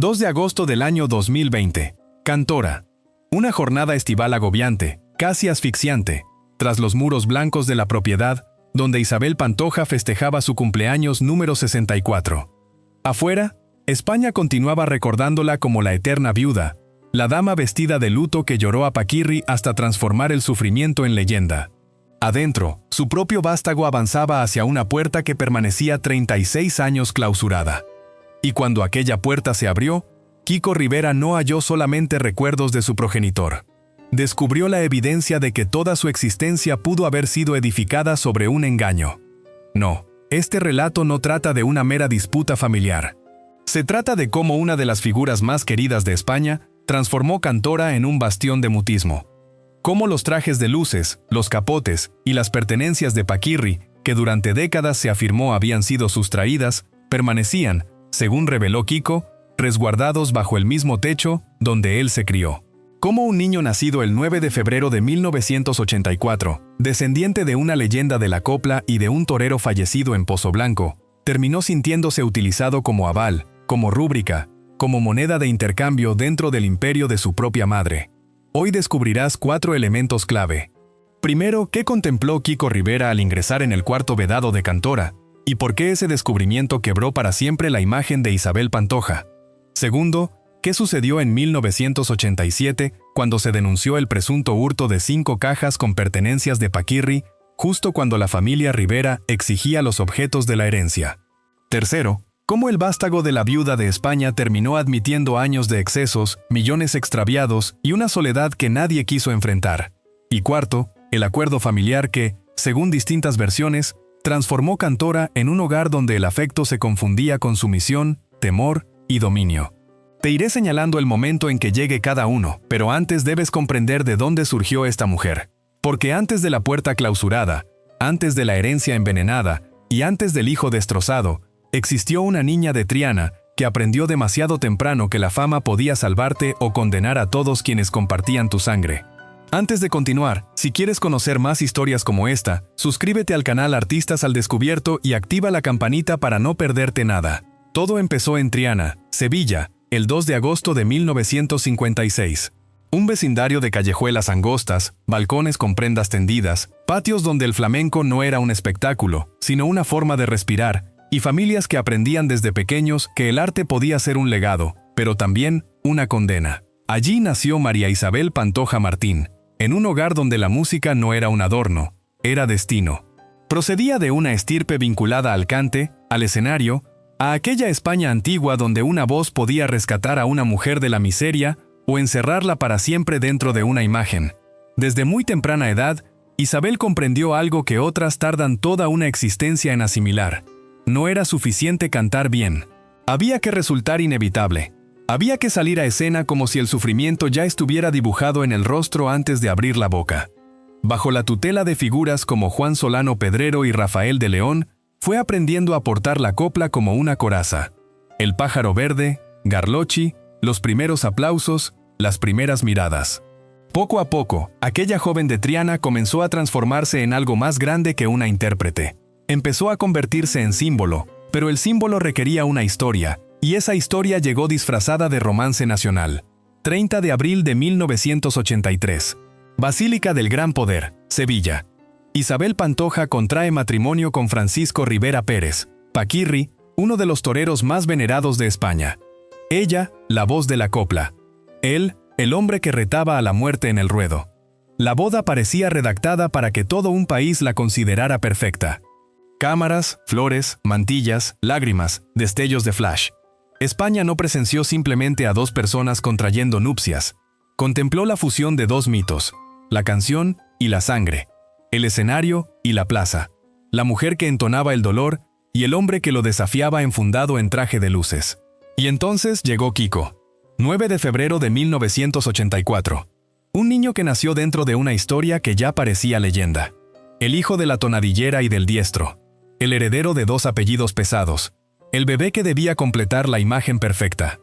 2 de agosto del año 2020. Cantora. Una jornada estival agobiante, casi asfixiante, tras los muros blancos de la propiedad, donde Isabel Pantoja festejaba su cumpleaños número 64. Afuera, España continuaba recordándola como la eterna viuda, la dama vestida de luto que lloró a Paquirri hasta transformar el sufrimiento en leyenda. Adentro, su propio vástago avanzaba hacia una puerta que permanecía 36 años clausurada. Y cuando aquella puerta se abrió, Kiko Rivera no halló solamente recuerdos de su progenitor. Descubrió la evidencia de que toda su existencia pudo haber sido edificada sobre un engaño. No, este relato no trata de una mera disputa familiar. Se trata de cómo una de las figuras más queridas de España transformó Cantora en un bastión de mutismo. Cómo los trajes de luces, los capotes y las pertenencias de Paquirri, que durante décadas se afirmó habían sido sustraídas, permanecían, según reveló Kiko, resguardados bajo el mismo techo donde él se crió. Cómo un niño nacido el 9 de febrero de 1984, descendiente de una leyenda de la copla y de un torero fallecido en Pozo Blanco, terminó sintiéndose utilizado como aval, como rúbrica, como moneda de intercambio dentro del imperio de su propia madre. Hoy descubrirás 4 elementos clave. Primero, ¿qué contempló Kiko Rivera al ingresar en el cuarto vedado de Cantora? ¿Y por qué ese descubrimiento quebró para siempre la imagen de Isabel Pantoja? Segundo, ¿qué sucedió en 1987 cuando se denunció el presunto hurto de 5 cajas con pertenencias de Paquirri, justo cuando la familia Rivera exigía los objetos de la herencia? Tercero, ¿cómo el vástago de la viuda de España terminó admitiendo años de excesos, millones extraviados y una soledad que nadie quiso enfrentar? Y cuarto, el acuerdo familiar que, según distintas versiones, transformó Cantora en un hogar donde el afecto se confundía con sumisión, temor y dominio. Te iré señalando el momento en que llegue cada uno, pero antes debes comprender de dónde surgió esta mujer. Porque antes de la puerta clausurada, antes de la herencia envenenada y antes del hijo destrozado, existió una niña de Triana que aprendió demasiado temprano que la fama podía salvarte o condenar a todos quienes compartían tu sangre. Antes de continuar, si quieres conocer más historias como esta, suscríbete al canal Artistas al Descubierto y activa la campanita para no perderte nada. Todo empezó en Triana, Sevilla, el 2 de agosto de 1956. Un vecindario de callejuelas angostas, balcones con prendas tendidas, patios donde el flamenco no era un espectáculo, sino una forma de respirar, y familias que aprendían desde pequeños que el arte podía ser un legado, pero también una condena. Allí nació María Isabel Pantoja Martín, en un hogar donde la música no era un adorno, era destino. Procedía de una estirpe vinculada al cante, al escenario, a aquella España antigua donde una voz podía rescatar a una mujer de la miseria o encerrarla para siempre dentro de una imagen. Desde muy temprana edad, Isabel comprendió algo que otras tardan toda una existencia en asimilar. No era suficiente cantar bien. Había que resultar inevitable. Había que salir a escena como si el sufrimiento ya estuviera dibujado en el rostro antes de abrir la boca. Bajo la tutela de figuras como Juan Solano Pedrero y Rafael de León, fue aprendiendo a portar la copla como una coraza. El pájaro verde, Garlochi, los primeros aplausos, las primeras miradas. Poco a poco, aquella joven de Triana comenzó a transformarse en algo más grande que una intérprete. Empezó a convertirse en símbolo, pero el símbolo requería una historia, y esa historia llegó disfrazada de romance nacional. 30 de abril de 1983. Basílica del Gran Poder, Sevilla. Isabel Pantoja contrae matrimonio con Francisco Rivera Pérez, Paquirri, uno de los toreros más venerados de España. Ella, la voz de la copla. Él, el hombre que retaba a la muerte en el ruedo. La boda parecía redactada para que todo un país la considerara perfecta. Cámaras, flores, mantillas, lágrimas, destellos de flash. España no presenció simplemente a 2 personas contrayendo nupcias. Contempló la fusión de 2 mitos, la canción y la sangre, el escenario y la plaza, la mujer que entonaba el dolor y el hombre que lo desafiaba enfundado en traje de luces. Y entonces llegó Kiko. 9 de febrero de 1984. Un niño que nació dentro de una historia que ya parecía leyenda. El hijo de la tonadillera y del diestro. El heredero de 2 apellidos pesados, el bebé que debía completar la imagen perfecta.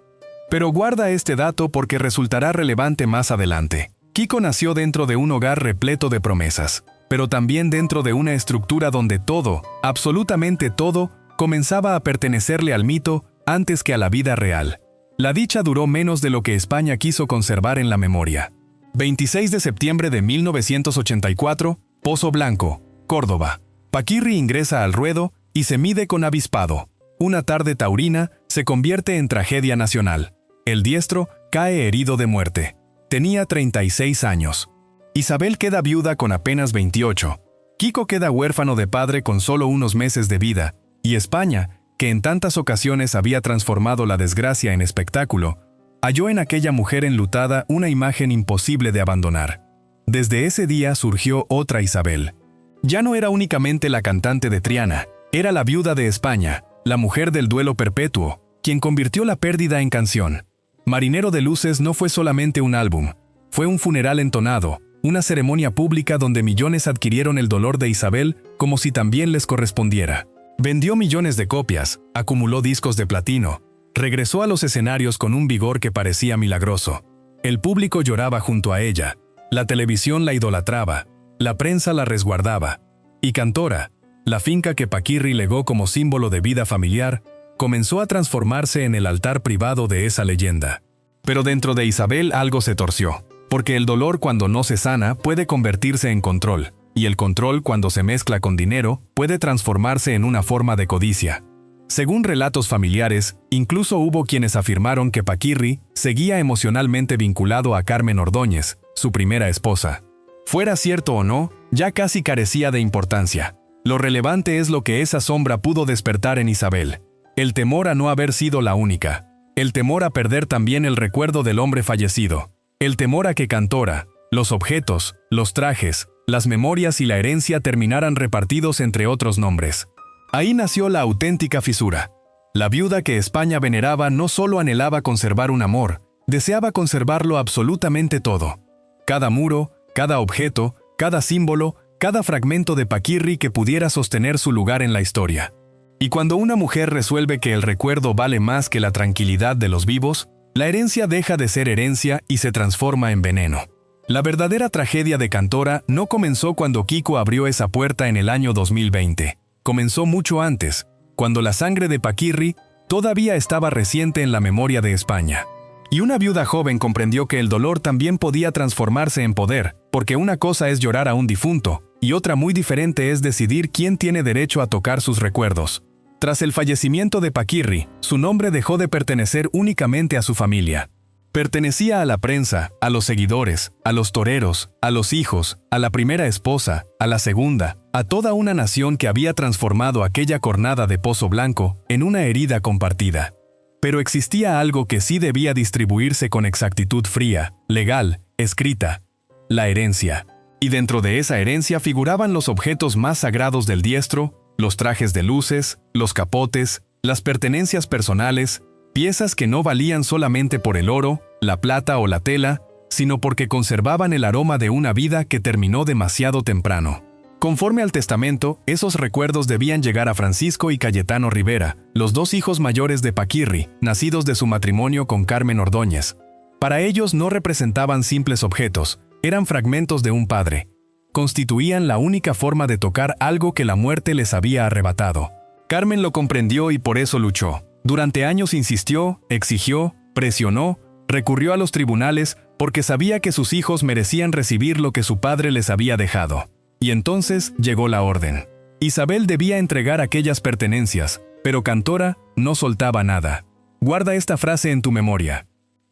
Pero guarda este dato porque resultará relevante más adelante. Kiko nació dentro de un hogar repleto de promesas, pero también dentro de una estructura donde todo, absolutamente todo, comenzaba a pertenecerle al mito antes que a la vida real. La dicha duró menos de lo que España quiso conservar en la memoria. 26 de septiembre de 1984, Pozo Blanco, Córdoba. Paquirri ingresa al ruedo y se mide con avispado. Una tarde taurina se convierte en tragedia nacional. El diestro cae herido de muerte. Tenía 36 años. Isabel queda viuda con apenas 28. Kiko queda huérfano de padre con solo unos meses de vida. Y España, que en tantas ocasiones había transformado la desgracia en espectáculo, halló en aquella mujer enlutada una imagen imposible de abandonar. Desde ese día surgió otra Isabel. Ya no era únicamente la cantante de Triana, era la viuda de España, la mujer del duelo perpetuo, quien convirtió la pérdida en canción. Marinero de Luces no fue solamente un álbum, fue un funeral entonado, una ceremonia pública donde millones adquirieron el dolor de Isabel como si también les correspondiera. Vendió millones de copias, acumuló discos de platino, regresó a los escenarios con un vigor que parecía milagroso. El público lloraba junto a ella, la televisión la idolatraba, la prensa la resguardaba. Y Cantora, la finca que Paquirri legó como símbolo de vida familiar, comenzó a transformarse en el altar privado de esa leyenda. Pero dentro de Isabel algo se torció, porque el dolor cuando no se sana puede convertirse en control, y el control cuando se mezcla con dinero puede transformarse en una forma de codicia. Según relatos familiares, incluso hubo quienes afirmaron que Paquirri seguía emocionalmente vinculado a Carmen Ordóñez, su primera esposa. Fuera cierto o no, ya casi carecía de importancia. Lo relevante es lo que esa sombra pudo despertar en Isabel. El temor a no haber sido la única. El temor a perder también el recuerdo del hombre fallecido. El temor a que Cantora, los objetos, los trajes, las memorias y la herencia terminaran repartidos entre otros nombres. Ahí nació la auténtica fisura. La viuda que España veneraba no solo anhelaba conservar un amor, deseaba conservarlo absolutamente todo. Cada muro, cada objeto, cada símbolo, cada fragmento de Paquirri que pudiera sostener su lugar en la historia. Y cuando una mujer resuelve que el recuerdo vale más que la tranquilidad de los vivos, la herencia deja de ser herencia y se transforma en veneno. La verdadera tragedia de Cantora no comenzó cuando Kiko abrió esa puerta en el año 2020. Comenzó mucho antes, cuando la sangre de Paquirri todavía estaba reciente en la memoria de España. Y una viuda joven comprendió que el dolor también podía transformarse en poder, porque una cosa es llorar a un difunto, y otra muy diferente es decidir quién tiene derecho a tocar sus recuerdos. Tras el fallecimiento de Paquirri, su nombre dejó de pertenecer únicamente a su familia. Pertenecía a la prensa, a los seguidores, a los toreros, a los hijos, a la primera esposa, a la segunda, a toda una nación que había transformado aquella cornada de Pozo Blanco en una herida compartida. Pero existía algo que sí debía distribuirse con exactitud fría, legal, escrita: la herencia. Y dentro de esa herencia figuraban los objetos más sagrados del diestro, los trajes de luces, los capotes, las pertenencias personales, piezas que no valían solamente por el oro, la plata o la tela, sino porque conservaban el aroma de una vida que terminó demasiado temprano. Conforme al testamento, esos recuerdos debían llegar a Francisco y Cayetano Rivera, los dos hijos mayores de Paquirri, nacidos de su matrimonio con Carmen Ordóñez. Para ellos no representaban simples objetos, eran fragmentos de un padre. Constituían la única forma de tocar algo que la muerte les había arrebatado. Carmen lo comprendió y por eso luchó. Durante años insistió, exigió, presionó, recurrió a los tribunales porque sabía que sus hijos merecían recibir lo que su padre les había dejado. Y entonces llegó la orden. Isabel debía entregar aquellas pertenencias, pero Cantora no soltaba nada. Guarda esta frase en tu memoria.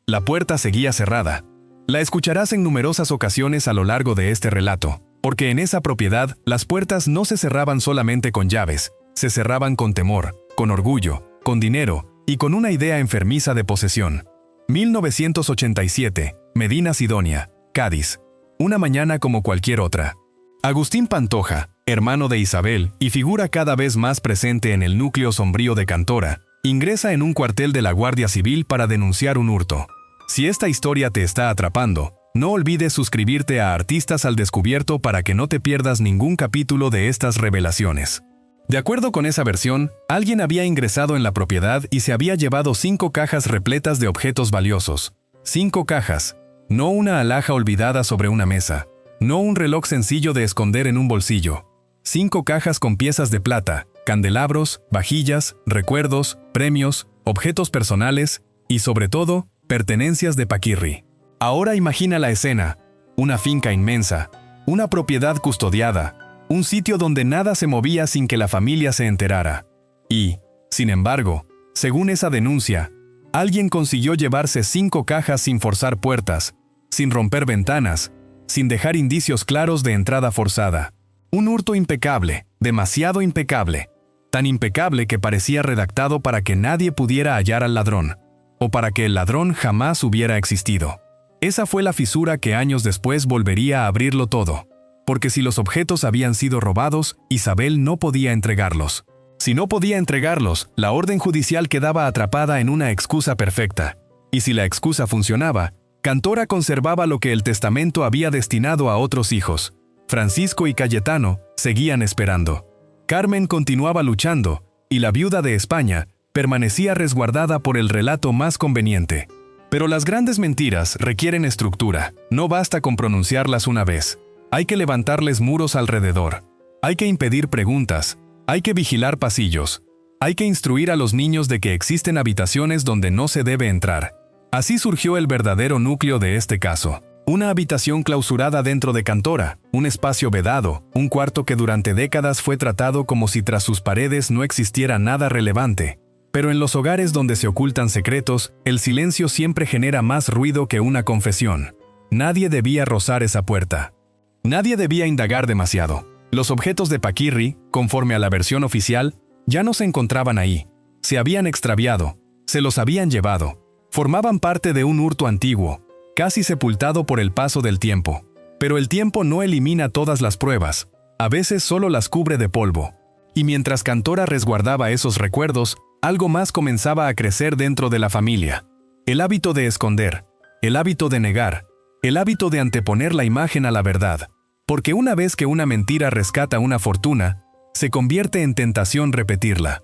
La puerta seguía cerrada. La escucharás en numerosas ocasiones a lo largo de este relato, porque en esa propiedad las puertas no se cerraban solamente con llaves, se cerraban con temor, con orgullo, con dinero y con una idea enfermiza de posesión. 1987, Medina Sidonia, Cádiz. Una mañana como cualquier otra. Agustín Pantoja, hermano de Isabel y figura cada vez más presente en el núcleo sombrío de Cantora, ingresa en un cuartel de la Guardia Civil para denunciar un hurto. Si esta historia te está atrapando, no olvides suscribirte a Artistas al Descubierto para que no te pierdas ningún capítulo de estas revelaciones. De acuerdo con esa versión, alguien había ingresado en la propiedad y se había llevado 5 cajas repletas de objetos valiosos. 5 cajas, no una alhaja olvidada sobre una mesa, no un reloj sencillo de esconder en un bolsillo. 5 cajas con piezas de plata, candelabros, vajillas, recuerdos, premios, objetos personales y sobre todo, pertenencias de Paquirri. Ahora imagina la escena, una finca inmensa, una propiedad custodiada, un sitio donde nada se movía sin que la familia se enterara. Y, sin embargo, según esa denuncia, alguien consiguió llevarse 5 cajas sin forzar puertas, sin romper ventanas, sin dejar indicios claros de entrada forzada. Un hurto impecable, demasiado impecable, tan impecable que parecía redactado para que nadie pudiera hallar al ladrón, o para que el ladrón jamás hubiera existido. Esa fue la fisura que años después volvería a abrirlo todo, porque si los objetos habían sido robados, Isabel no podía entregarlos. Si no podía entregarlos, la orden judicial quedaba atrapada en una excusa perfecta. Y si la excusa funcionaba, Cantora conservaba lo que el testamento había destinado a otros hijos. Francisco y Cayetano seguían esperando. Carmen continuaba luchando, y la viuda de España permanecía resguardada por el relato más conveniente. Pero las grandes mentiras requieren estructura. No basta con pronunciarlas una vez. Hay que levantarles muros alrededor. Hay que impedir preguntas. Hay que vigilar pasillos. Hay que instruir a los niños de que existen habitaciones donde no se debe entrar. Así surgió el verdadero núcleo de este caso. Una habitación clausurada dentro de Cantora, un espacio vedado, un cuarto que durante décadas fue tratado como si tras sus paredes no existiera nada relevante. Pero en los hogares donde se ocultan secretos, el silencio siempre genera más ruido que una confesión. Nadie debía rozar esa puerta. Nadie debía indagar demasiado. Los objetos de Paquirri, conforme a la versión oficial, ya no se encontraban ahí. Se habían extraviado, se los habían llevado. Formaban parte de un hurto antiguo, casi sepultado por el paso del tiempo. Pero el tiempo no elimina todas las pruebas, a veces solo las cubre de polvo. Y mientras Cantora resguardaba esos recuerdos, algo más comenzaba a crecer dentro de la familia. El hábito de esconder, el hábito de negar, el hábito de anteponer la imagen a la verdad. Porque una vez que una mentira rescata una fortuna, se convierte en tentación repetirla.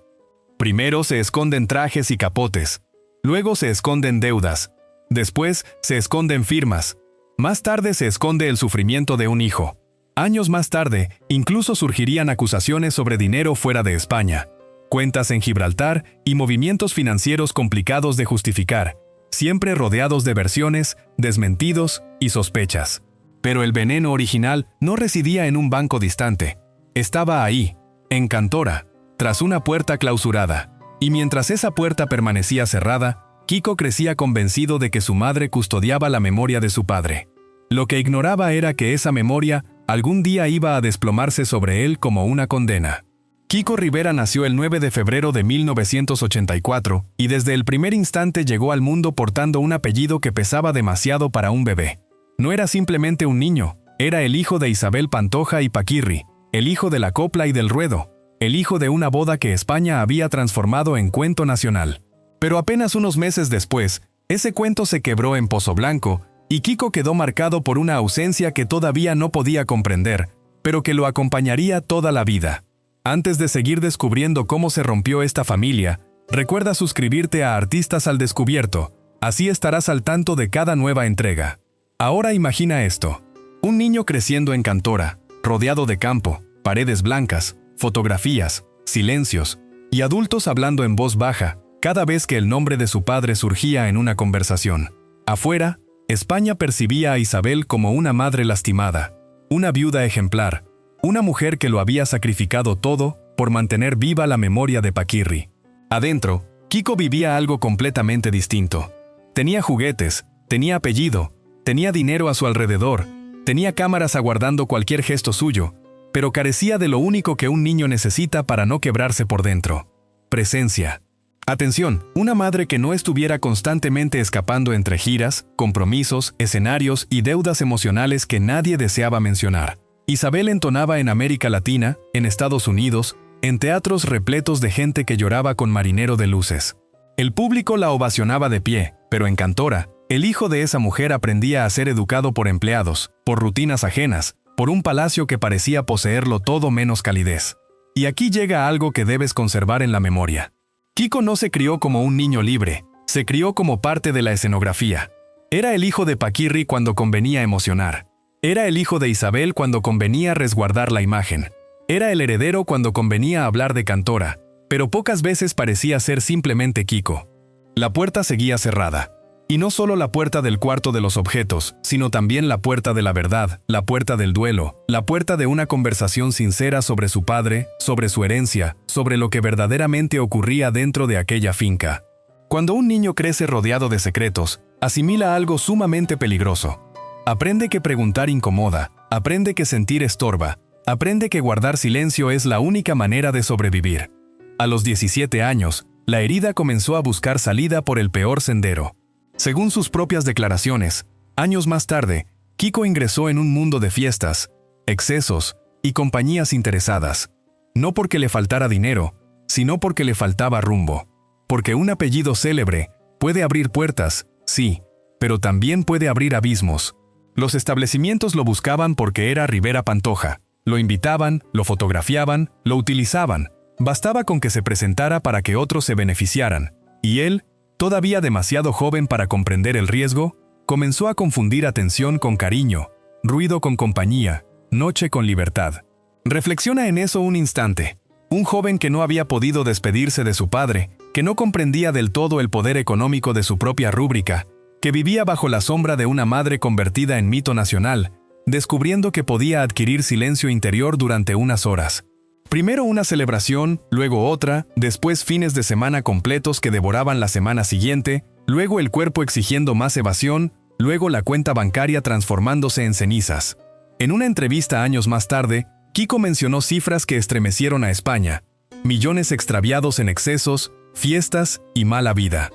Primero se esconden trajes y capotes, luego se esconden deudas, después se esconden firmas, más tarde se esconde el sufrimiento de un hijo. Años más tarde, incluso surgirían acusaciones sobre dinero fuera de España, cuentas en Gibraltar y movimientos financieros complicados de justificar, siempre rodeados de versiones, desmentidos y sospechas. Pero el veneno original no residía en un banco distante. Estaba ahí, en Cantora, tras una puerta clausurada. Y mientras esa puerta permanecía cerrada, Kiko crecía convencido de que su madre custodiaba la memoria de su padre. Lo que ignoraba era que esa memoria algún día iba a desplomarse sobre él como una condena. Kiko Rivera nació el 9 de febrero de 1984 y desde el primer instante llegó al mundo portando un apellido que pesaba demasiado para un bebé. No era simplemente un niño, era el hijo de Isabel Pantoja y Paquirri, el hijo de la copla y del ruedo, el hijo de una boda que España había transformado en cuento nacional. Pero apenas unos meses después, ese cuento se quebró en Pozoblanco y Kiko quedó marcado por una ausencia que todavía no podía comprender, pero que lo acompañaría toda la vida. Antes de seguir descubriendo cómo se rompió esta familia, recuerda suscribirte a Artistas al Descubierto, así estarás al tanto de cada nueva entrega. Ahora imagina esto. Un niño creciendo en Cantora, rodeado de campo, paredes blancas, fotografías, silencios, y adultos hablando en voz baja, cada vez que el nombre de su padre surgía en una conversación. Afuera, España percibía a Isabel como una madre lastimada, una viuda ejemplar, una mujer que lo había sacrificado todo por mantener viva la memoria de Paquirri. Adentro, Kiko vivía algo completamente distinto. Tenía juguetes, tenía apellido, tenía dinero a su alrededor, tenía cámaras aguardando cualquier gesto suyo, pero carecía de lo único que un niño necesita para no quebrarse por dentro: presencia. Atención, una madre que no estuviera constantemente escapando entre giras, compromisos, escenarios y deudas emocionales que nadie deseaba mencionar. Isabel entonaba en América Latina, en Estados Unidos, en teatros repletos de gente que lloraba con Marinero de Luces. El público la ovacionaba de pie, pero en Cantora, el hijo de esa mujer aprendía a ser educado por empleados, por rutinas ajenas, por un palacio que parecía poseerlo todo menos calidez. Y aquí llega algo que debes conservar en la memoria. Kiko no se crió como un niño libre, se crió como parte de la escenografía. Era el hijo de Paquirri cuando convenía emocionar. Era el hijo de Isabel cuando convenía resguardar la imagen. Era el heredero cuando convenía hablar de Cantora, pero pocas veces parecía ser simplemente Kiko. La puerta seguía cerrada. Y no solo la puerta del cuarto de los objetos, sino también la puerta de la verdad, la puerta del duelo, la puerta de una conversación sincera sobre su padre, sobre su herencia, sobre lo que verdaderamente ocurría dentro de aquella finca. Cuando un niño crece rodeado de secretos, asimila algo sumamente peligroso. Aprende que preguntar incomoda, aprende que sentir estorba, aprende que guardar silencio es la única manera de sobrevivir. A los 17 años, la herida comenzó a buscar salida por el peor sendero. Según sus propias declaraciones, años más tarde, Kiko ingresó en un mundo de fiestas, excesos y compañías interesadas. No porque le faltara dinero, sino porque le faltaba rumbo. Porque un apellido célebre puede abrir puertas, sí, pero también puede abrir abismos. Los establecimientos lo buscaban porque era Rivera Pantoja. Lo invitaban, lo fotografiaban, lo utilizaban. Bastaba con que se presentara para que otros se beneficiaran. Y él, todavía demasiado joven para comprender el riesgo, comenzó a confundir atención con cariño, ruido con compañía, noche con libertad. Reflexiona en eso un instante. Un joven que no había podido despedirse de su padre, que no comprendía del todo el poder económico de su propia rúbrica, que vivía bajo la sombra de una madre convertida en mito nacional, descubriendo que podía adquirir silencio interior durante unas horas. Primero una celebración, luego otra, después fines de semana completos que devoraban la semana siguiente, luego el cuerpo exigiendo más evasión, luego la cuenta bancaria transformándose en cenizas. En una entrevista años más tarde, Kiko mencionó cifras que estremecieron a España: millones extraviados en excesos, fiestas y mala vida.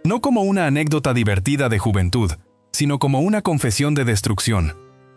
No como una anécdota divertida de juventud, sino como una confesión de destrucción.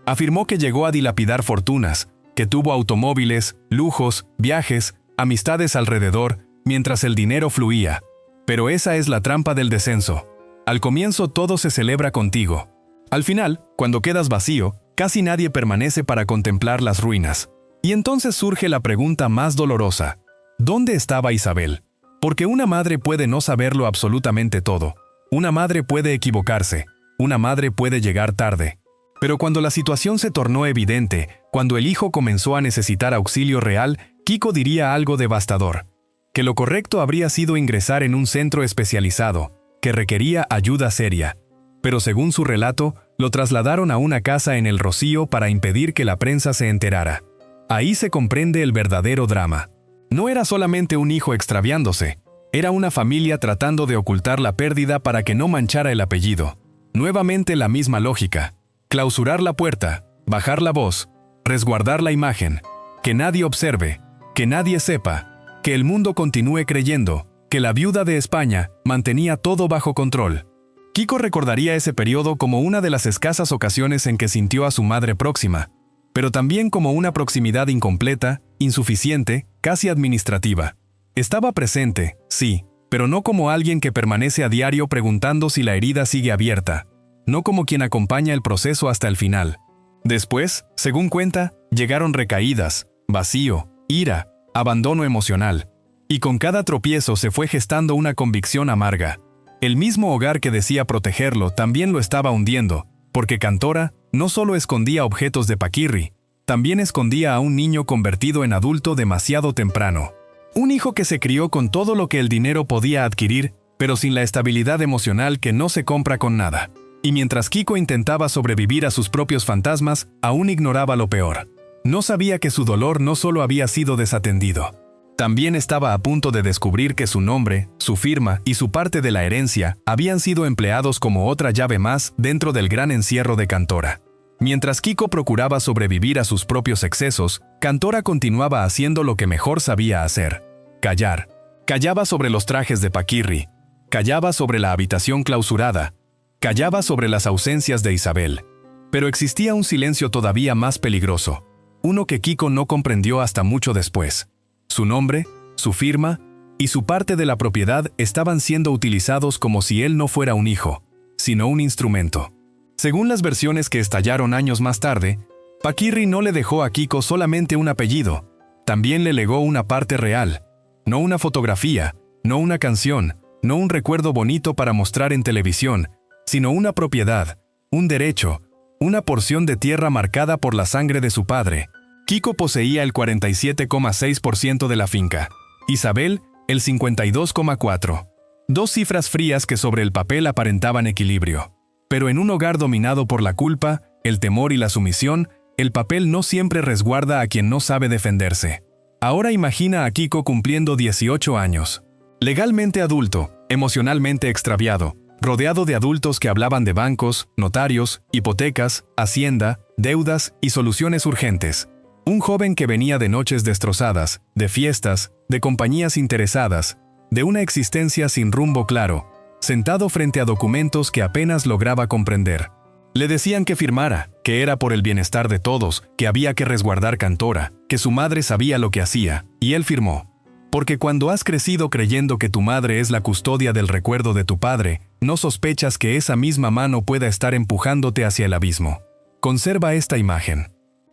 Afirmó que llegó a dilapidar fortunas, que tuvo automóviles, lujos, viajes, amistades alrededor, mientras el dinero fluía. Pero esa es la trampa del descenso. Al comienzo todo se celebra contigo. Al final, cuando quedas vacío, casi nadie permanece para contemplar las ruinas. Y entonces surge la pregunta más dolorosa: ¿dónde estaba Isabel? Porque una madre puede no saberlo absolutamente todo. Una madre puede equivocarse. Una madre puede llegar tarde. Pero cuando la situación se tornó evidente, cuando el hijo comenzó a necesitar auxilio real, Kiko diría algo devastador: que lo correcto habría sido ingresar en un centro especializado, que requería ayuda seria. Pero según su relato, lo trasladaron a una casa en El Rocío para impedir que la prensa se enterara. Ahí se comprende el verdadero drama. No era solamente un hijo extraviándose, era una familia tratando de ocultar la pérdida para que no manchara el apellido. Nuevamente la misma lógica: clausurar la puerta, bajar la voz, resguardar la imagen, que nadie observe, que nadie sepa, que el mundo continúe creyendo que la viuda de España mantenía todo bajo control. Kiko recordaría ese periodo como una de las escasas ocasiones en que sintió a su madre próxima, pero también como una proximidad incompleta, insuficiente, casi administrativa. Estaba presente, sí, pero no como alguien que permanece a diario preguntando si la herida sigue abierta. No como quien acompaña el proceso hasta el final. Después, según cuenta, llegaron recaídas, vacío, ira, abandono emocional. Y con cada tropiezo se fue gestando una convicción amarga. El mismo hogar que decía protegerlo también lo estaba hundiendo, porque Cantora no solo escondía objetos de Paquirri, también escondía a un niño convertido en adulto demasiado temprano. Un hijo que se crió con todo lo que el dinero podía adquirir, pero sin la estabilidad emocional que no se compra con nada. Y mientras Kiko intentaba sobrevivir a sus propios fantasmas, aún ignoraba lo peor. No sabía que su dolor no solo había sido desatendido. También estaba a punto de descubrir que su nombre, su firma y su parte de la herencia habían sido empleados como otra llave más dentro del gran encierro de Cantora. Mientras Kiko procuraba sobrevivir a sus propios excesos, Cantora continuaba haciendo lo que mejor sabía hacer: callar. Callaba sobre los trajes de Paquirri, callaba sobre la habitación clausurada, callaba sobre las ausencias de Isabel. Pero existía un silencio todavía más peligroso, uno que Kiko no comprendió hasta mucho después. Su nombre, su firma y su parte de la propiedad estaban siendo utilizados como si él no fuera un hijo, sino un instrumento. Según las versiones que estallaron años más tarde, Paquirri no le dejó a Kiko solamente un apellido, también le legó una parte real, no una fotografía, no una canción, no un recuerdo bonito para mostrar en televisión, sino una propiedad, un derecho, una porción de tierra marcada por la sangre de su padre. Kiko poseía el 47,6% de la finca, Isabel el 52,4%. Dos cifras frías que sobre el papel aparentaban equilibrio. Pero en un hogar dominado por la culpa, el temor y la sumisión, el papel no siempre resguarda a quien no sabe defenderse. Ahora imagina a Kiko cumpliendo 18 años. Legalmente adulto, emocionalmente extraviado, rodeado de adultos que hablaban de bancos, notarios, hipotecas, hacienda, deudas y soluciones urgentes. Un joven que venía de noches destrozadas, de fiestas, de compañías interesadas, de una existencia sin rumbo claro, sentado frente a documentos que apenas lograba comprender. Le decían que firmara, que era por el bienestar de todos, que había que resguardar Cantora, que su madre sabía lo que hacía, y él firmó. Porque cuando has crecido creyendo que tu madre es la custodia del recuerdo de tu padre, no sospechas que esa misma mano pueda estar empujándote hacia el abismo. Conserva esta imagen.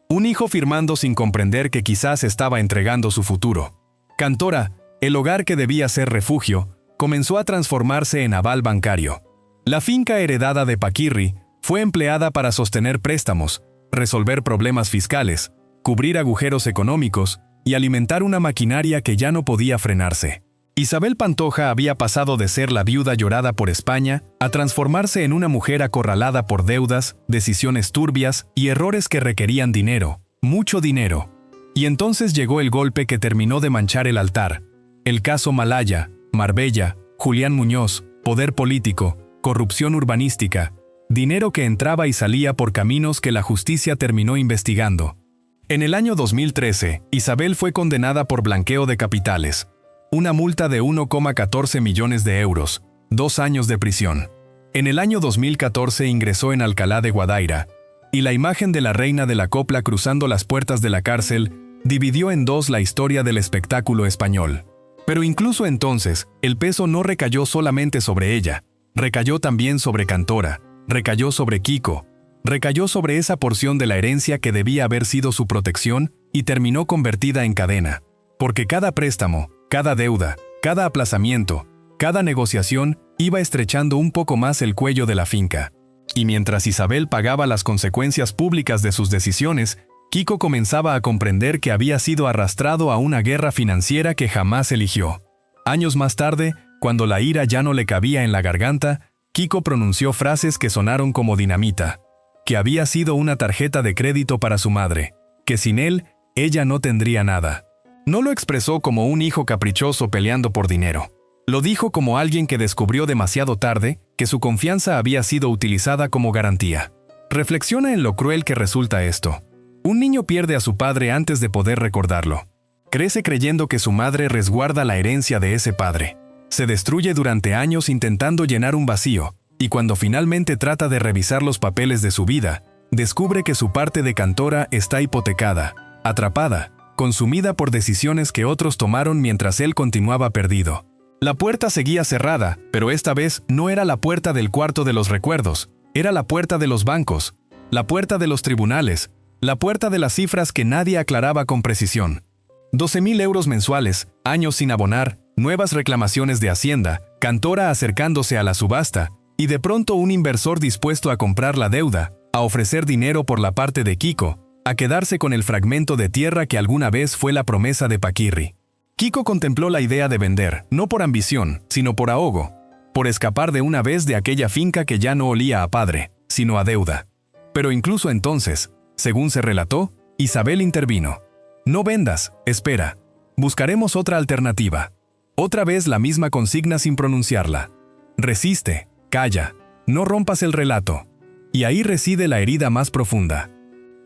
Un hijo firmando sin comprender que quizás estaba entregando su futuro. Cantora, el hogar que debía ser refugio, comenzó a transformarse en aval bancario. La finca heredada de Paquirri fue empleada para sostener préstamos, resolver problemas fiscales, cubrir agujeros económicos y alimentar una maquinaria que ya no podía frenarse. Isabel Pantoja había pasado de ser la viuda llorada por España a transformarse en una mujer acorralada por deudas, decisiones turbias y errores que requerían dinero, mucho dinero. Y entonces llegó el golpe que terminó de manchar el altar. El caso Malaya, Marbella, Julián Muñoz, poder político, corrupción urbanística, dinero que entraba y salía por caminos que la justicia terminó investigando. En el año 2013, Isabel fue condenada por blanqueo de capitales. Una multa de 1,14 millones de euros, 2 años de prisión. En el año 2014 ingresó en Alcalá de Guadaira, y la imagen de la reina de la copla cruzando las puertas de la cárcel dividió en dos la historia del espectáculo español. Pero incluso entonces, el peso no recayó solamente sobre ella, recayó también sobre Cantora, recayó sobre Kiko, recayó sobre esa porción de la herencia que debía haber sido su protección y terminó convertida en cadena. Porque cada préstamo, cada deuda, cada aplazamiento, cada negociación iba estrechando un poco más el cuello de la finca. Y mientras Isabel pagaba las consecuencias públicas de sus decisiones, Kiko comenzaba a comprender que había sido arrastrado a una guerra financiera que jamás eligió. Años más tarde, cuando la ira ya no le cabía en la garganta, Kiko pronunció frases que sonaron como dinamita. Que había sido una tarjeta de crédito para su madre, que sin él, ella no tendría nada. No lo expresó como un hijo caprichoso peleando por dinero. Lo dijo como alguien que descubrió demasiado tarde que su confianza había sido utilizada como garantía. Reflexiona en lo cruel que resulta esto. Un niño pierde a su padre antes de poder recordarlo. Crece creyendo que su madre resguarda la herencia de ese padre. Se destruye durante años intentando llenar un vacío, y cuando finalmente trata de revisar los papeles de su vida, descubre que su parte de Cantora está hipotecada, atrapada, consumida por decisiones que otros tomaron mientras él continuaba perdido. La puerta seguía cerrada, pero esta vez no era la puerta del cuarto de los recuerdos, era la puerta de los bancos, la puerta de los tribunales, la puerta de las cifras que nadie aclaraba con precisión. 12.000 euros mensuales, años sin abonar, nuevas reclamaciones de Hacienda, Cantora acercándose a la subasta, y de pronto un inversor dispuesto a comprar la deuda, a ofrecer dinero por la parte de Kiko, a quedarse con el fragmento de tierra que alguna vez fue la promesa de Paquirri. Kiko contempló la idea de vender, no por ambición, sino por ahogo, por escapar de una vez de aquella finca que ya no olía a padre, sino a deuda. Pero incluso entonces, según se relató, Isabel intervino. No vendas, espera. Buscaremos otra alternativa. Otra vez la misma consigna sin pronunciarla. Resiste, calla, no rompas el relato. Y ahí reside la herida más profunda.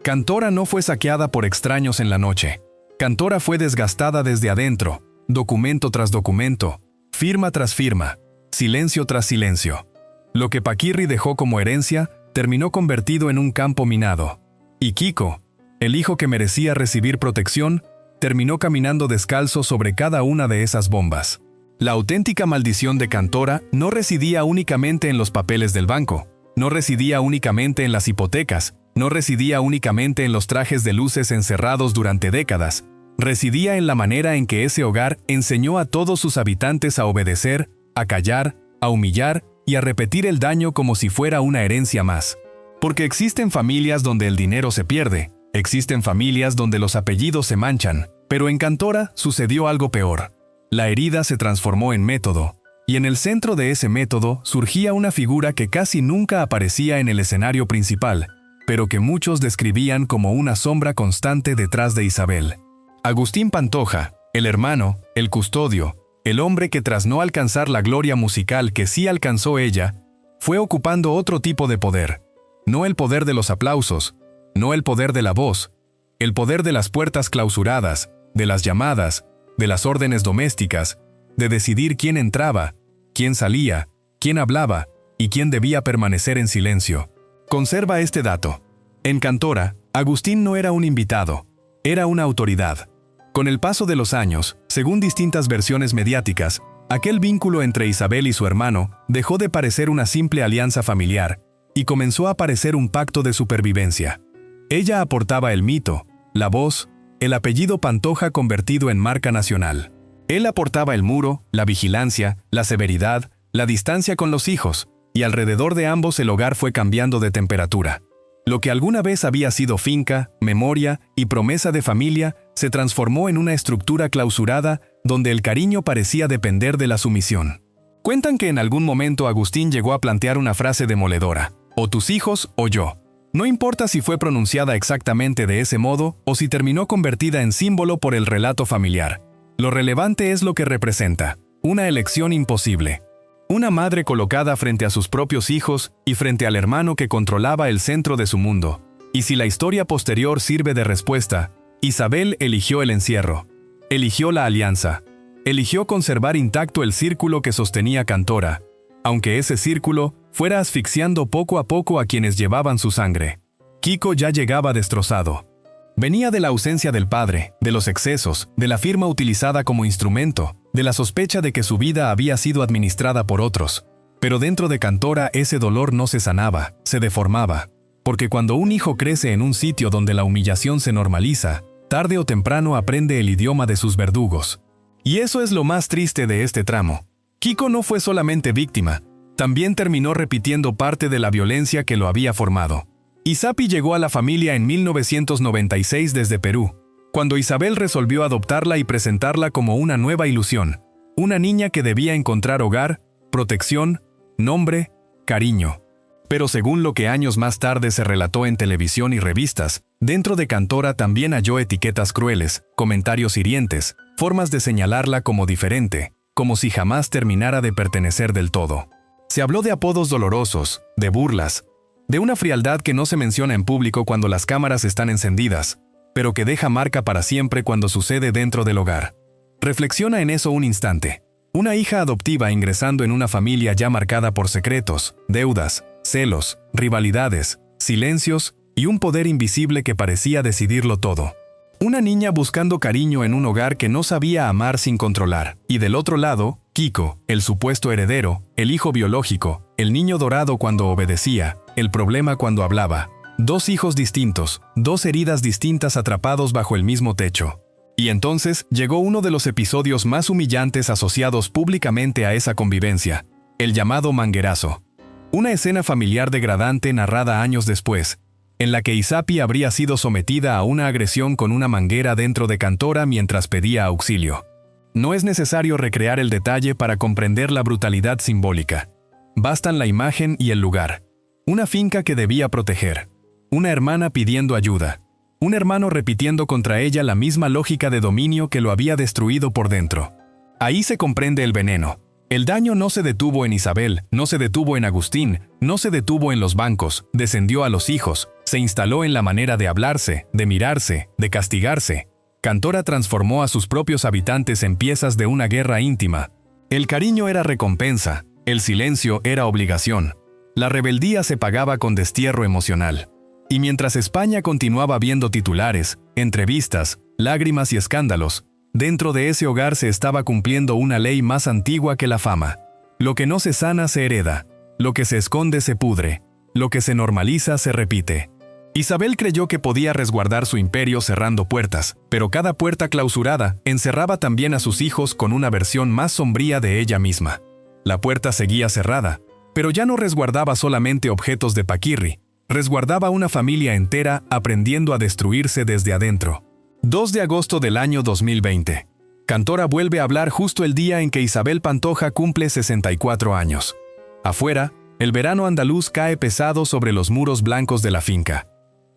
Cantora no fue saqueada por extraños en la noche. Cantora fue desgastada desde adentro, documento tras documento, firma tras firma, silencio tras silencio. Lo que Paquirri dejó como herencia terminó convertido en un campo minado. Y Kiko, el hijo que merecía recibir protección, terminó caminando descalzo sobre cada una de esas bombas. La auténtica maldición de Cantora no residía únicamente en los papeles del banco, no residía únicamente en las hipotecas, no residía únicamente en los trajes de luces encerrados durante décadas, residía en la manera en que ese hogar enseñó a todos sus habitantes a obedecer, a callar, a humillar y a repetir el daño como si fuera una herencia más. Porque existen familias donde el dinero se pierde, existen familias donde los apellidos se manchan, pero en Cantora sucedió algo peor. La herida se transformó en método, Y en el centro de ese método surgía una figura que casi nunca aparecía en el escenario principal, pero que muchos describían como una sombra constante detrás de Isabel. Agustín Pantoja, el hermano, el custodio, el hombre que tras no alcanzar la gloria musical que sí alcanzó ella, fue ocupando otro tipo de poder. No el poder de los aplausos, no el poder de la voz, el poder de las puertas clausuradas, de las llamadas, de las órdenes domésticas, de decidir quién entraba, quién salía, quién hablaba y quién debía permanecer en silencio. Conserva este dato. En Cantora, Agustín no era un invitado, era una autoridad. Con el paso de los años, según distintas versiones mediáticas, aquel vínculo entre Isabel y su hermano dejó de parecer una simple alianza familiar y comenzó a parecer un pacto de supervivencia. Ella aportaba el mito, la voz, el apellido Pantoja convertido en marca nacional. Él aportaba el muro, la vigilancia, la severidad, la distancia con los hijos, y alrededor de ambos el hogar fue cambiando de temperatura. Lo que alguna vez había sido finca, memoria y promesa de familia se transformó en una estructura clausurada donde el cariño parecía depender de la sumisión. Cuentan que en algún momento Agustín llegó a plantear una frase demoledora: o tus hijos o yo. No importa si fue pronunciada exactamente de ese modo o si terminó convertida en símbolo por el relato familiar. Lo relevante es lo que representa: una elección imposible. Una madre colocada frente a sus propios hijos y frente al hermano que controlaba el centro de su mundo. Y si la historia posterior sirve de respuesta, Isabel eligió el encierro, eligió la alianza, eligió conservar intacto el círculo que sostenía Cantora, aunque ese círculo fuera asfixiando poco a poco a quienes llevaban su sangre. Kiko ya llegaba destrozado. Venía de la ausencia del padre, de los excesos, de la firma utilizada como instrumento, de la sospecha de que su vida había sido administrada por otros. Pero dentro de Cantora ese dolor no se sanaba, se deformaba. Porque cuando un hijo crece en un sitio donde la humillación se normaliza, tarde o temprano aprende el idioma de sus verdugos. Y eso es lo más triste de este tramo. Kiko no fue solamente víctima, también terminó repitiendo parte de la violencia que lo había formado. Isapi llegó a la familia en 1996 desde Perú, cuando Isabel resolvió adoptarla y presentarla como una nueva ilusión, una niña que debía encontrar hogar, protección, nombre, cariño. Pero según lo que años más tarde se relató en televisión y revistas, dentro de Cantora también halló etiquetas crueles, comentarios hirientes, formas de señalarla como diferente, como si jamás terminara de pertenecer del todo. Se habló de apodos dolorosos, de burlas, de una frialdad que no se menciona en público cuando las cámaras están encendidas, pero que deja marca para siempre cuando sucede dentro del hogar. Reflexiona en eso un instante. Una hija adoptiva ingresando en una familia ya marcada por secretos, deudas, celos, rivalidades, silencios y un poder invisible que parecía decidirlo todo. Una niña buscando cariño en un hogar que no sabía amar sin controlar. Y del otro lado, Kiko, el supuesto heredero, el hijo biológico, el niño dorado cuando obedecía, el problema cuando hablaba. Dos hijos distintos, dos heridas distintas atrapados bajo el mismo techo. Y entonces llegó uno de los episodios más humillantes asociados públicamente a esa convivencia, el llamado manguerazo. Una escena familiar degradante narrada años después, en la que Isapi habría sido sometida a una agresión con una manguera dentro de Cantora mientras pedía auxilio. No es necesario recrear el detalle para comprender la brutalidad simbólica. Bastan la imagen y el lugar. Una finca que debía proteger. Una hermana pidiendo ayuda. Un hermano repitiendo contra ella la misma lógica de dominio que lo había destruido por dentro. Ahí se comprende el veneno. El daño no se detuvo en Isabel, no se detuvo en Agustín, no se detuvo en los bancos, descendió a los hijos, se instaló en la manera de hablarse, de mirarse, de castigarse. Cantora transformó a sus propios habitantes en piezas de una guerra íntima. El cariño era recompensa, el silencio era obligación. La rebeldía se pagaba con destierro emocional. Y mientras España continuaba viendo titulares, entrevistas, lágrimas y escándalos, dentro de ese hogar se estaba cumpliendo una ley más antigua que la fama. Lo que no se sana se hereda, lo que se esconde se pudre, lo que se normaliza se repite. Isabel creyó que podía resguardar su imperio cerrando puertas, pero cada puerta clausurada encerraba también a sus hijos con una versión más sombría de ella misma. La puerta seguía cerrada, pero ya no resguardaba solamente objetos de paquirri, resguardaba una familia entera aprendiendo a destruirse desde adentro. 2 de agosto del año 2020. Cantora vuelve a hablar justo el día en que Isabel Pantoja cumple 64 años. Afuera, el verano andaluz cae pesado sobre los muros blancos de la finca.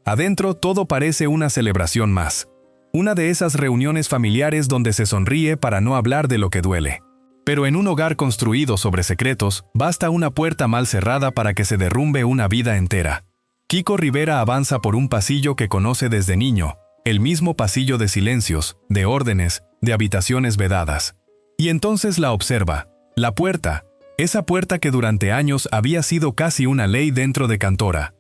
Adentro todo parece una celebración más. Una de esas reuniones familiares donde se sonríe para no hablar de lo que duele. Pero en un hogar construido sobre secretos, basta una puerta mal cerrada para que se derrumbe una vida entera. Kiko Rivera avanza por un pasillo que conoce desde niño, el mismo pasillo de silencios, de órdenes, de habitaciones vedadas. Y entonces la observa, la puerta, esa puerta que durante años había sido casi una ley dentro de Cantora.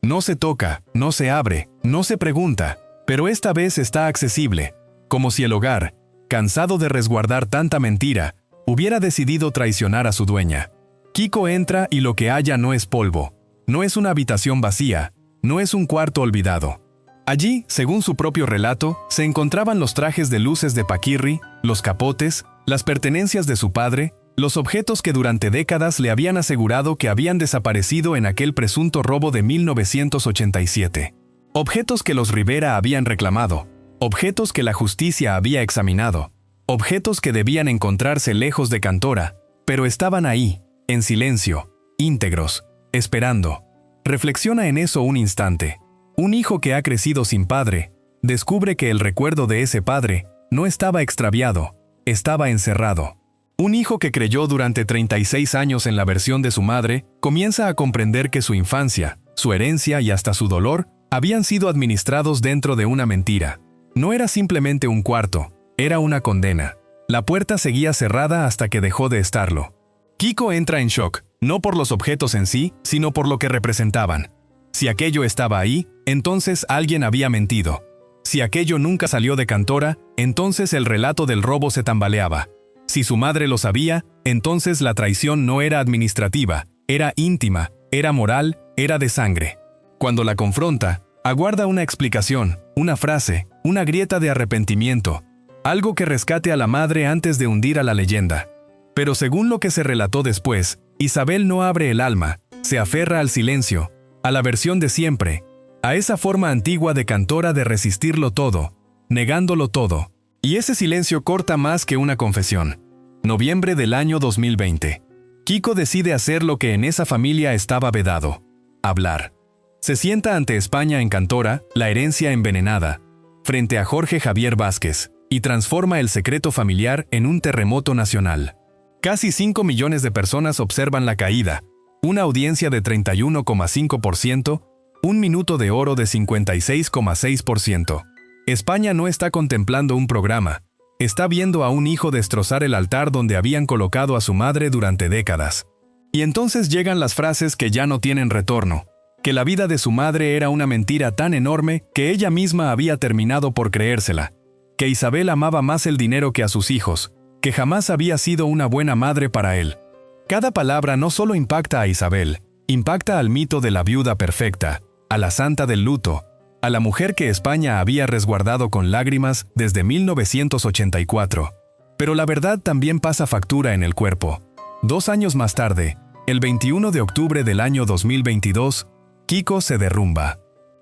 No se toca, no se abre, no se pregunta, pero esta vez está accesible, como si el hogar, cansado de resguardar tanta mentira, hubiera decidido traicionar a su dueña. Kiko entra y lo que halla no es polvo, no es una habitación vacía, no es un cuarto olvidado. Allí, según su propio relato, se encontraban los trajes de luces de Paquirri, los capotes, las pertenencias de su padre, los objetos que durante décadas le habían asegurado que habían desaparecido en aquel presunto robo de 1987. Objetos que los Rivera habían reclamado, objetos que la justicia había examinado, objetos que debían encontrarse lejos de Cantora, pero estaban ahí, en silencio, íntegros, esperando. Reflexiona en eso un instante. Un hijo que ha crecido sin padre, descubre que el recuerdo de ese padre no estaba extraviado, estaba encerrado. Un hijo que creyó durante 36 años en la versión de su madre, comienza a comprender que su infancia, su herencia y hasta su dolor habían sido administrados dentro de una mentira. No era simplemente un cuarto, era una condena. La puerta seguía cerrada hasta que dejó de estarlo. Kiko entra en shock, no por los objetos en sí, sino por lo que representaban. Si aquello estaba ahí, entonces alguien había mentido. Si aquello nunca salió de Cantora, entonces el relato del robo se tambaleaba. Si su madre lo sabía, entonces la traición no era administrativa, era íntima, era moral, era de sangre. Cuando la confronta, aguarda una explicación, una frase, una grieta de arrepentimiento, algo que rescate a la madre antes de hundir a la leyenda. Pero según lo que se relató después, Isabel no abre el alma, se aferra al silencio, a la versión de siempre, a esa forma antigua de Cantora de resistirlo todo, negándolo todo. Y ese silencio corta más que una confesión. Noviembre del año 2020. Kiko decide hacer lo que en esa familia estaba vedado: hablar. Se sienta ante España en Cantora, la herencia envenenada, frente a Jorge Javier Vázquez, y transforma el secreto familiar en un terremoto nacional. Casi 5 millones de personas observan la caída, una audiencia de 31,5%, un minuto de oro de 56,6%. España no está contemplando un programa, está viendo a un hijo destrozar el altar donde habían colocado a su madre durante décadas. Y entonces llegan las frases que ya no tienen retorno, que la vida de su madre era una mentira tan enorme que ella misma había terminado por creérsela, que Isabel amaba más el dinero que a sus hijos, que jamás había sido una buena madre para él. Cada palabra no solo impacta a Isabel, impacta al mito de la viuda perfecta, a la santa del luto, a la mujer que España había resguardado con lágrimas desde 1984. Pero la verdad también pasa factura en el cuerpo. 2 años más tarde, el 21 de octubre del año 2022, Kiko se derrumba.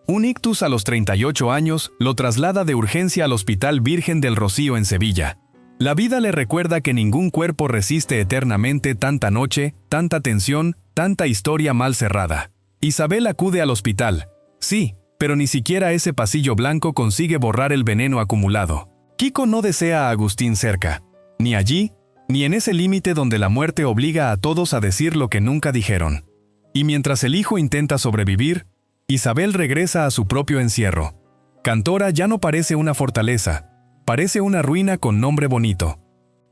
Un ictus a los 38 años lo traslada de urgencia al Hospital Virgen del Rocío en Sevilla. La vida le recuerda que ningún cuerpo resiste eternamente tanta noche, tanta tensión, tanta historia mal cerrada. Isabel acude al hospital. Sí, pero ni siquiera ese pasillo blanco consigue borrar el veneno acumulado. Kiko no desea a Agustín cerca, ni allí, ni en ese límite donde la muerte obliga a todos a decir lo que nunca dijeron. Y mientras el hijo intenta sobrevivir, Isabel regresa a su propio encierro. Cantora ya no parece una fortaleza, parece una ruina con nombre bonito.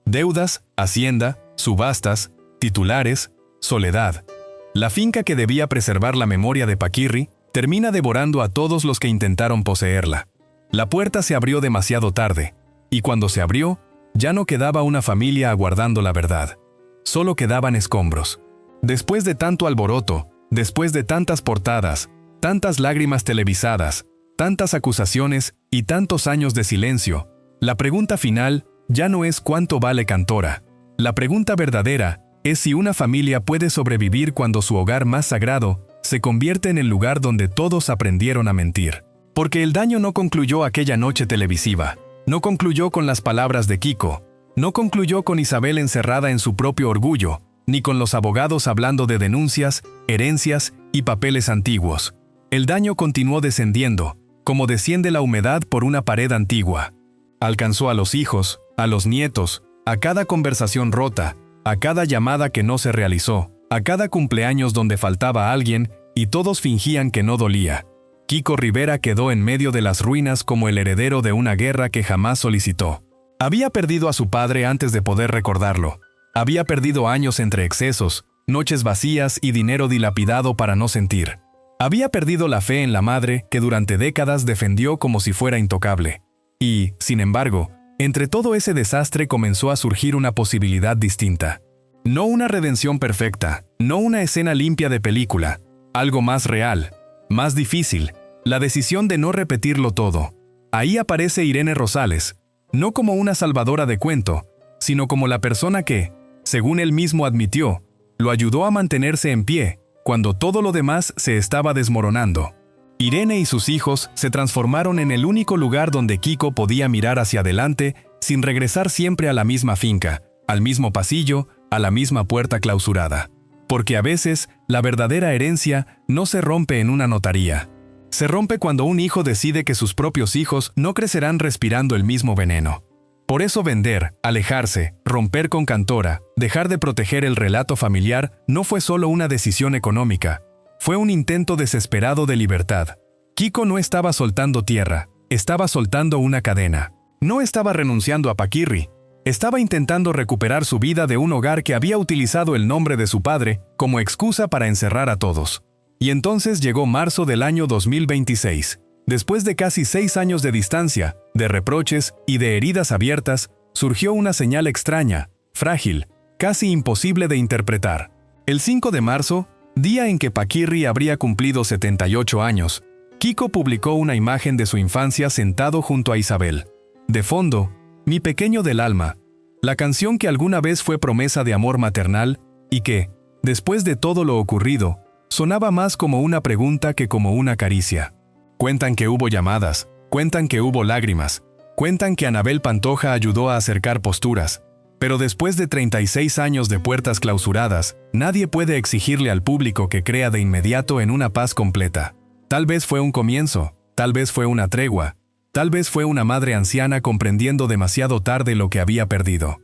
Deudas, hacienda, subastas, titulares, soledad. La finca que debía preservar la memoria de Paquirri termina devorando a todos los que intentaron poseerla. La puerta se abrió demasiado tarde, y cuando se abrió, ya no quedaba una familia aguardando la verdad. Solo quedaban escombros. Después de tanto alboroto, después de tantas portadas, tantas lágrimas televisadas, tantas acusaciones y tantos años de silencio, la pregunta final ya no es cuánto vale Cantora. La pregunta verdadera es si una familia puede sobrevivir cuando su hogar más sagrado se convierte en el lugar donde todos aprendieron a mentir. Porque el daño no concluyó aquella noche televisiva, no concluyó con las palabras de Kiko, No concluyó con Isabel encerrada en su propio orgullo, ni con los abogados hablando de denuncias, herencias y papeles antiguos. El daño continuó descendiendo, como desciende la humedad por una pared antigua. Alcanzó a los hijos, a los nietos, a cada conversación rota, a cada llamada que no se realizó, a cada cumpleaños donde faltaba alguien y todos fingían que no dolía. Kiko Rivera quedó en medio de las ruinas como el heredero de una guerra que jamás solicitó. Había perdido a su padre antes de poder recordarlo. Había perdido años entre excesos, noches vacías y dinero dilapidado para no sentir. Había perdido la fe en la madre que durante décadas defendió como si fuera intocable. Y, sin embargo, entre todo ese desastre comenzó a surgir una posibilidad distinta. No una redención perfecta, no una escena limpia de película, algo más real, más difícil, la decisión de no repetirlo todo. Ahí aparece Irene Rosales, no como una salvadora de cuento, sino como la persona que, según él mismo admitió, lo ayudó a mantenerse en pie, cuando todo lo demás se estaba desmoronando. Irene y sus hijos se transformaron en el único lugar donde Kiko podía mirar hacia adelante sin regresar siempre a la misma finca, al mismo pasillo, a la misma puerta clausurada. Porque a veces, la verdadera herencia no se rompe en una notaría. Se rompe cuando un hijo decide que sus propios hijos no crecerán respirando el mismo veneno. Por eso vender, alejarse, romper con Cantora, dejar de proteger el relato familiar no fue solo una decisión económica, fue un intento desesperado de libertad. Kiko no estaba soltando tierra, estaba soltando una cadena. No estaba renunciando a Paquirri, estaba intentando recuperar su vida de un hogar que había utilizado el nombre de su padre como excusa para encerrar a todos. Y entonces llegó marzo del año 2026. Después de casi 6 años de distancia, de reproches y de heridas abiertas, surgió una señal extraña, frágil, casi imposible de interpretar. El 5 de marzo, día en que Paquirri habría cumplido 78 años, Kiko publicó una imagen de su infancia sentado junto a Isabel. De fondo, Mi pequeño del alma, la canción que alguna vez fue promesa de amor maternal y que, después de todo lo ocurrido, sonaba más como una pregunta que como una caricia. Cuentan que hubo llamadas, cuentan que hubo lágrimas, cuentan que Anabel Pantoja ayudó a acercar posturas, pero después de 36 años de puertas clausuradas, nadie puede exigirle al público que crea de inmediato en una paz completa. Tal vez fue un comienzo, tal vez fue una tregua, tal vez fue una madre anciana comprendiendo demasiado tarde lo que había perdido.